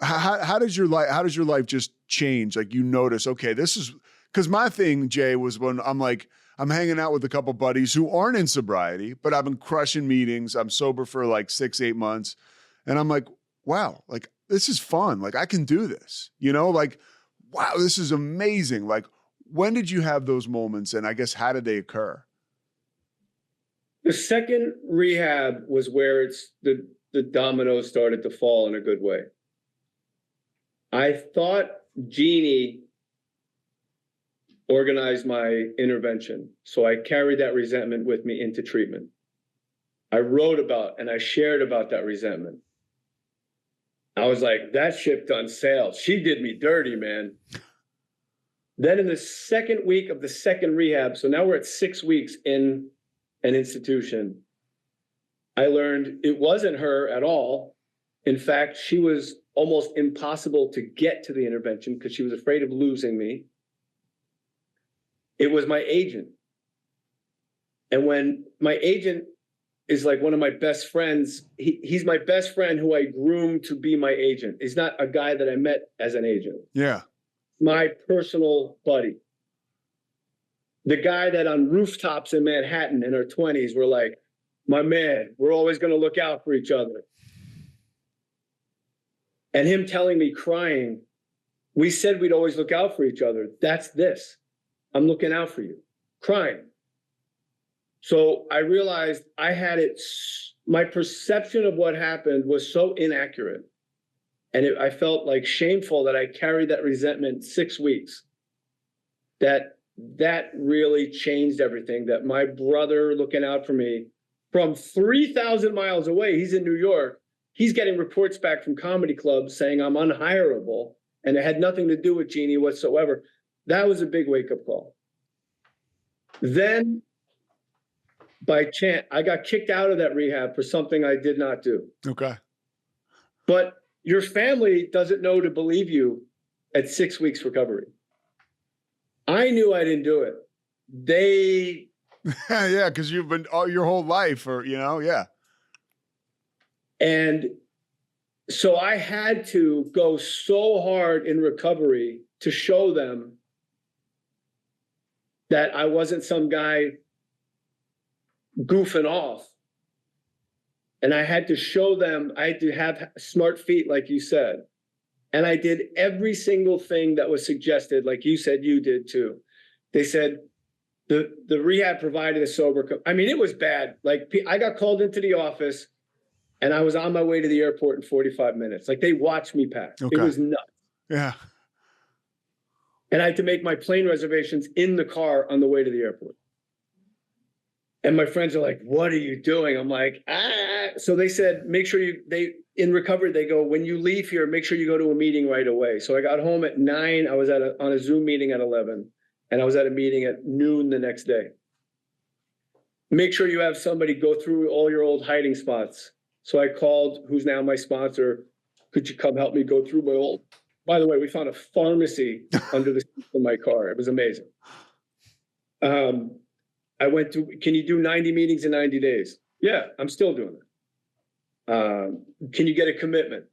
how does your life just change? Like you notice, okay, this is, because my thing, Jay, was when I'm hanging out with a couple buddies who aren't in sobriety, but I've been crushing meetings. I'm sober for like 6-8 months. And I'm like, wow, like this is fun. Like I can do this, like, wow, this is amazing. Like when did you have those moments? And I guess, how did they occur? The second rehab was where it's the dominoes started to fall in a good way. I thought Jeannie organized my intervention. So I carried that resentment with me into treatment. I wrote about and I shared about that resentment. I was like, that ship done sailed. She did me dirty, man. Then in the second week of the second rehab, so now we're at 6 weeks in an institution, I learned it wasn't her at all. In fact, she was almost impossible to get to the intervention because she was afraid of losing me. It was my agent. And when my agent is like one of my best friends, he's my best friend who I groomed to be my agent. He's not a guy that I met as an agent. Yeah. My personal buddy. The guy that on rooftops in Manhattan in our 20s were like, my man, we're always going to look out for each other. And him telling me crying, we said we'd always look out for each other. That's this. I'm looking out for you, crying. So I realized I had it, my perception of what happened was so inaccurate. And I felt like shameful that I carried that resentment 6 weeks. That really changed everything. That my brother looking out for me from 3,000 miles away, he's in New York, he's getting reports back from comedy clubs saying I'm unhireable and it had nothing to do with Jeannie whatsoever. That was a big wake-up call. Then, by chance, I got kicked out of that rehab for something I did not do. Okay. But your family doesn't know to believe you at 6 weeks recovery. I knew I didn't do it. They... yeah, because you've been all your whole life, or, yeah. And so I had to go so hard in recovery to show them that I wasn't some guy goofing off. And I had to show them, I had to have smart feet, like you said. And I did every single thing that was suggested, like you said you did too. They said the rehab provided a sober, it was bad. Like I got called into the office and I was on my way to the airport in 45 minutes. Like they watched me pack. Okay. It was nuts. Yeah. And I had to make my plane reservations in the car on the way to the airport. And my friends are like, what are you doing? I'm like, So they said, make sure in recovery, they go, when you leave here, make sure you go to a meeting right away. So I got home at 9. I was on a Zoom meeting at 11. And I was at a meeting at noon the next day. Make sure you have somebody go through all your old hiding spots. So I called, who's now my sponsor, could you come help me go through my old... By the way, we found a pharmacy under the seat of my car. It was amazing. I went to, can you do 90 meetings in 90 days? Yeah, I'm still doing it. Can you get a commitment?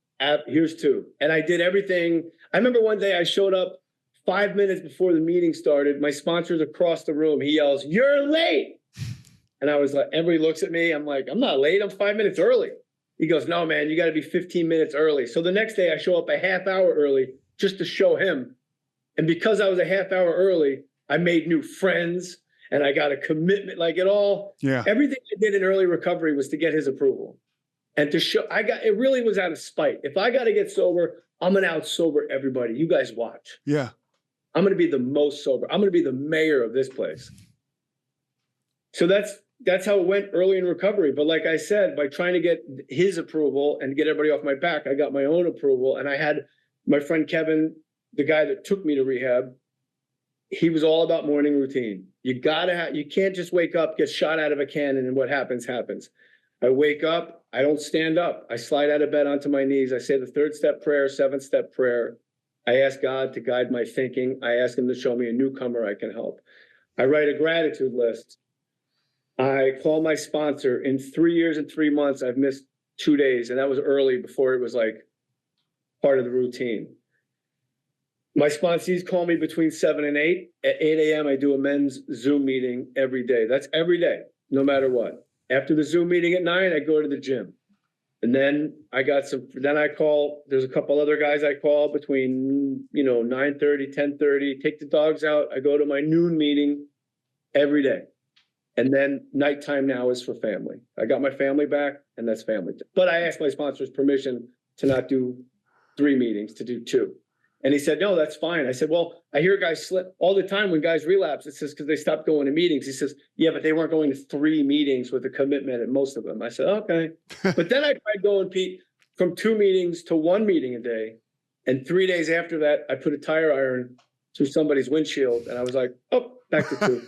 Here's 2. And I did everything. I remember one day I showed up 5 minutes before the meeting started. My sponsor's across the room. He yells, "You're late." And I was like, everybody looks at me. I'm like, I'm not late. I'm 5 minutes early. He goes, no, man, you got to be 15 minutes early. So the next day I show up a half hour early just to show him. And because I was a half hour early, I made new friends and I got a commitment, like it all. Yeah. Everything I did in early recovery was to get his approval and to show it really was out of spite. If I got to get sober, I'm going to out sober everybody. You guys watch. Yeah. I'm going to be the most sober. I'm going to be the mayor of this place. So that's how it went early in recovery. But like I said, by trying to get his approval and get everybody off my back, I got my own approval. And I had my friend Kevin, the guy that took me to rehab, he was all about morning routine. You can't just wake up, get shot out of a cannon, and what happens, happens. I wake up, I don't stand up. I slide out of bed onto my knees. I say the 3rd step prayer, 7th step prayer. I ask God to guide my thinking. I ask him to show me a newcomer I can help. I write a gratitude list. I call my sponsor. In 3 years and 3 months, I've missed 2 days, and that was early before it was like part of the routine. My sponsees call me between 7 and 8. At 8 a.m., I do a men's Zoom meeting every day. That's every day, no matter what. After the Zoom meeting at 9, I go to the gym. And then I call, there's a couple other guys I call between, 9:30, 10:30, take the dogs out. I go to my noon meeting every day. And then nighttime now is for family. I got my family back, and that's family. But I asked my sponsor's permission to not do 3 meetings, to do 2. And he said, no, that's fine. I said, well, I hear guys slip all the time when guys relapse. It says, because they stopped going to meetings. He says, yeah, but they weren't going to 3 meetings with a commitment at most of them. I said, okay. But then I tried going, Pete, from 2 meetings to 1 meeting a day. And 3 days after that, I put a tire iron through somebody's windshield. And I was like, oh, back to 2.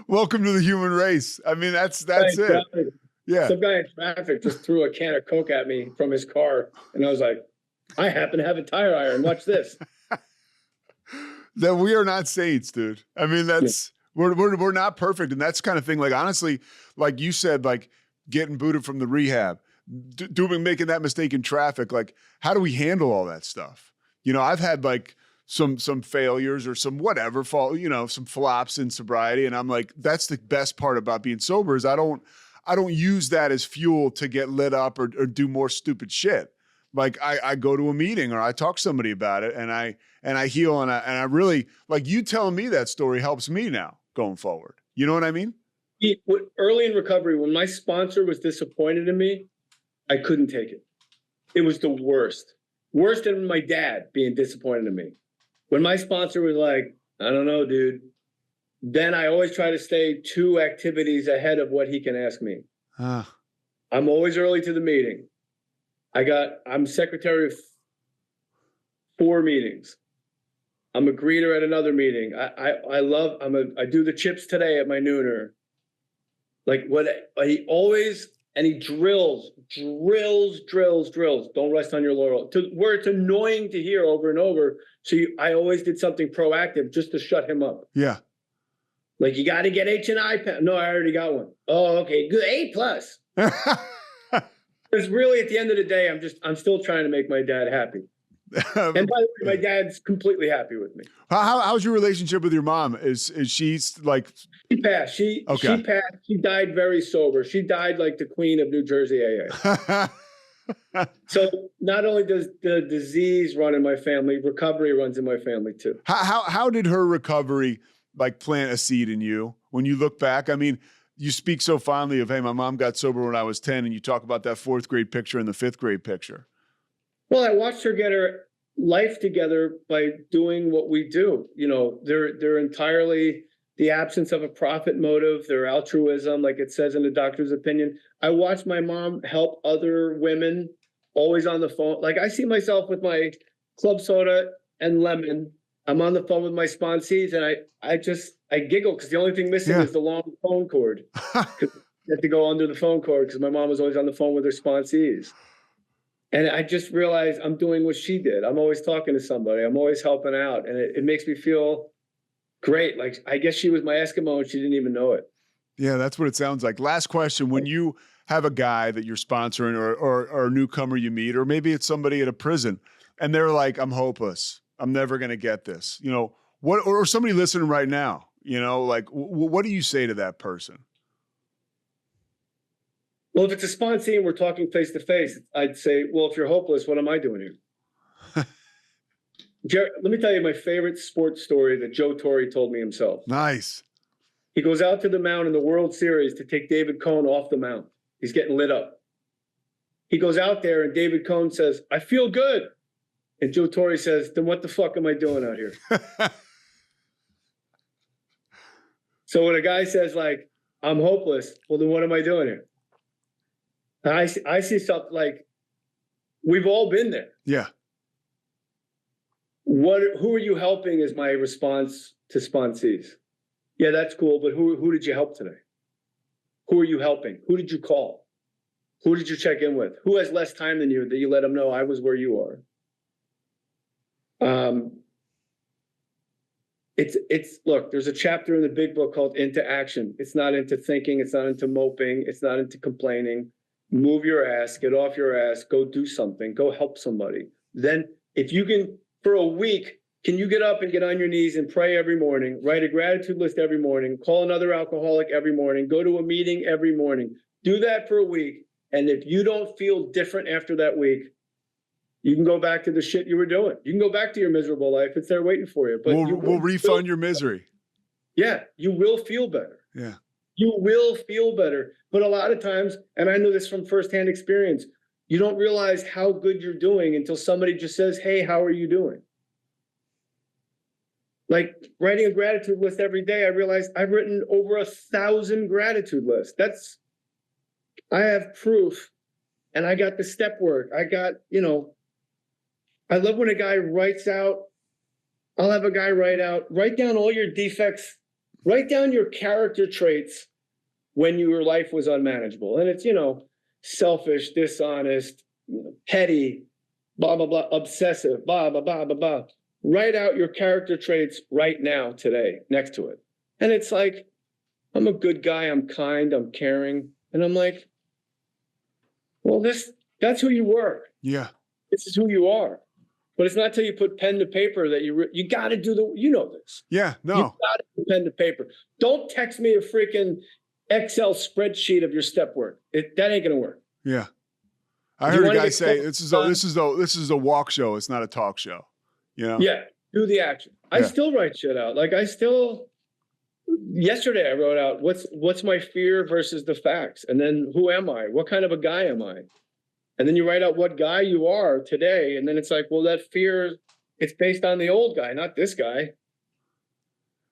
Welcome to the human race. I mean, that's it. Yeah. Some guy in traffic just threw a can of Coke at me from his car. And I was like, I happen to have a tire iron. Watch this. That we are not saints, dude. I mean, we're not perfect. And that's the kind of thing, like, honestly, like you said, like getting booted from the rehab, making that mistake in traffic. Like, how do we handle all that stuff? I've had like some failures or some whatever some flops in sobriety. And I'm like, that's the best part about being sober is I don't use that as fuel to get lit up or do more stupid shit. Like I go to a meeting or I talk to somebody about it and I heal and I really, like, you telling me that story helps me now going forward. You know what I mean? Early in recovery, when my sponsor was disappointed in me, I couldn't take it. It was the worst. Worse than my dad being disappointed in me. When my sponsor was like, I don't know, dude, then I always try to stay 2 activities ahead of what he can ask me. I'm always early to the meeting. I'm secretary of 4 meetings. I'm a greeter at another meeting. I do the chips today at my nooner. Like he drills. Don't rest on your laurel. Where it's annoying to hear over and over. So I always did something proactive just to shut him up. Yeah. Like, you got to get H&I pen. No, I already got one. Oh, okay, good. A+. Because really, at the end of the day, I'm still trying to make my dad happy. And by the way, my dad's completely happy with me. How's your relationship with your mom? Is she like? She passed. She passed. She died very sober. She died like the queen of New Jersey AA. So not only does the disease run in my family, recovery runs in my family too. How did her recovery like plant a seed in you when you look back? I mean, you speak so fondly of, hey, my mom got sober when I was 10, and you talk about that 4th grade picture and the 5th grade picture. Well, I watched her get her life together by doing what we do. They're entirely the absence of a profit motive, their altruism, like it says in the doctor's opinion. I watched my mom help other women, always on the phone. Like, I see myself with my club soda and lemon. I'm on the phone with my sponsees, and I giggle because the only thing missing is the long phone cord. You have to go under the phone cord because my mom was always on the phone with her sponsees. And I just realized I'm doing what she did. I'm always talking to somebody. I'm always helping out. And it makes me feel great. Like, I guess she was my Eskimo and she didn't even know it. Yeah, that's what it sounds like. Last question. When you have a guy that you're sponsoring or a newcomer you meet, or maybe it's somebody at a prison and they're like, I'm hopeless. I'm never going to get this. What, or somebody listening right now, like, what do you say to that person? Well, if it's a sponsee and we're talking face to face, I'd say, well, if you're hopeless, what am I doing here? Jared, let me tell you my favorite sports story that Joe Torre told me himself. Nice. He goes out to the mound in the World Series to take David Cone off the mound. He's getting lit up. He goes out there and David Cone says, I feel good. And Joe Torre says, then what the fuck am I doing out here? So when a guy says, like, I'm hopeless, well, then what am I doing here? And I see something like, we've all been there. Yeah. who are you helping is my response to sponsees. Yeah, that's cool, but who did you help today? Who are you helping? Who did you call? Who did you check in with? Who has less time than you that you let them know I was where you are? Look, there's a chapter in the big book called Into Action. It's not into thinking. It's not into moping. It's not into complaining. Move your ass, get off your ass, go do something, go help somebody. Then if you can, for a week, can you get up and get on your knees and pray every morning, write a gratitude list every morning, call another alcoholic every morning, go to a meeting every morning, do that for a week. And if you don't feel different after that week, you can go back to the shit you were doing. You can go back to your miserable life. It's there waiting for you. But we'll refund your misery. Yeah, you will feel better. Yeah. You will feel better. But a lot of times, and I know this from firsthand experience, you don't realize how good you're doing until somebody just says, hey, how are you doing? Like writing a gratitude list every day, I realized I've written over 1,000 gratitude lists. I have proof, and I got the step work. I got, I love when a guy writes out, I'll have a guy write down all your defects, write down your character traits when your life was unmanageable. And it's, selfish, dishonest, petty, blah, blah, blah, obsessive, blah, blah, blah, blah, blah. Write out your character traits right now, today, next to it. And it's like, I'm a good guy, I'm kind, I'm caring. And I'm like, well, that's who you were. Yeah. This is who you are. But it's not till you put pen to paper that you got to do this. Yeah, no. You got to put pen to paper. Don't text me a freaking Excel spreadsheet of your step work. That ain't going to work. Yeah. I heard a guy say, this is a walk show. It's not a talk show. Yeah. Do the action. Yeah. I still write shit out. Like yesterday I wrote out what's my fear versus the facts. And then who am I? What kind of a guy am I? And then you write out what guy you are today. And then it's like, well, that fear, it's based on the old guy, not this guy.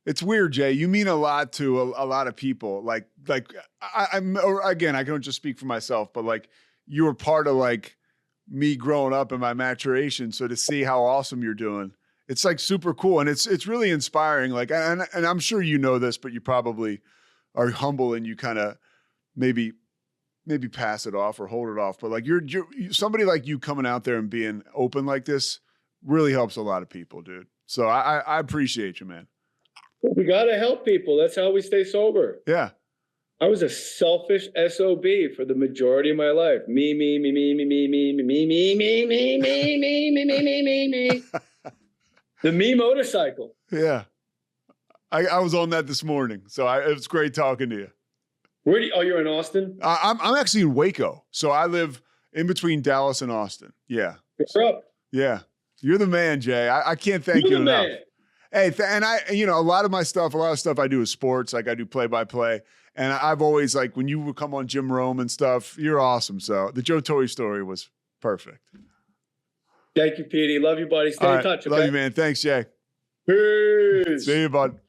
It's weird, Jay. You mean a lot to a lot of people. I don't just speak for myself, but like you were part of like me growing up and my maturation. So to see how awesome you're doing, it's like super cool. And it's really inspiring. Like, and I'm sure you know this, but you probably are humble and you kind of maybe pass it off or hold it off. But like you're somebody like you coming out there and being open like this really helps a lot of people, dude. So I appreciate you, man. We got to help people. That's how we stay sober. Yeah. I was a selfish SOB for the majority of my life. Me. The me motorcycle. Yeah. I was on that this morning. So it was great talking to you. You're in Austin? I'm actually in Waco. So I live in between Dallas and Austin. Yeah. What's up? Yeah. You're the man, Jay. I can't thank you enough. Man. Hey, and a lot of stuff I do is sports. Like I do play-by-play. And I've always when you would come on Jim Rome and stuff, you're awesome. So the Joe Torre story was perfect. Thank you, Petey. Love you, buddy. Stay in touch. Okay? Love you, man. Thanks, Jay. Peace. See you, bud.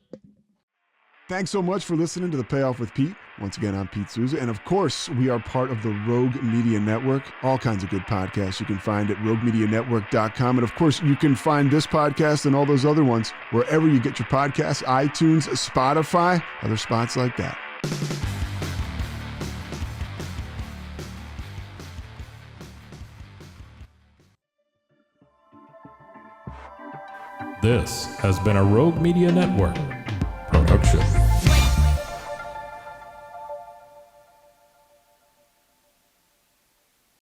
Thanks so much for listening to The Payoff with Pete. Once again, I'm Pete Souza. And of course, we are part of the Rogue Media Network. All kinds of good podcasts you can find at roguemedianetwork.com. And of course, you can find this podcast and all those other ones wherever you get your podcasts, iTunes, Spotify, other spots like that. This has been a Rogue Media Network production.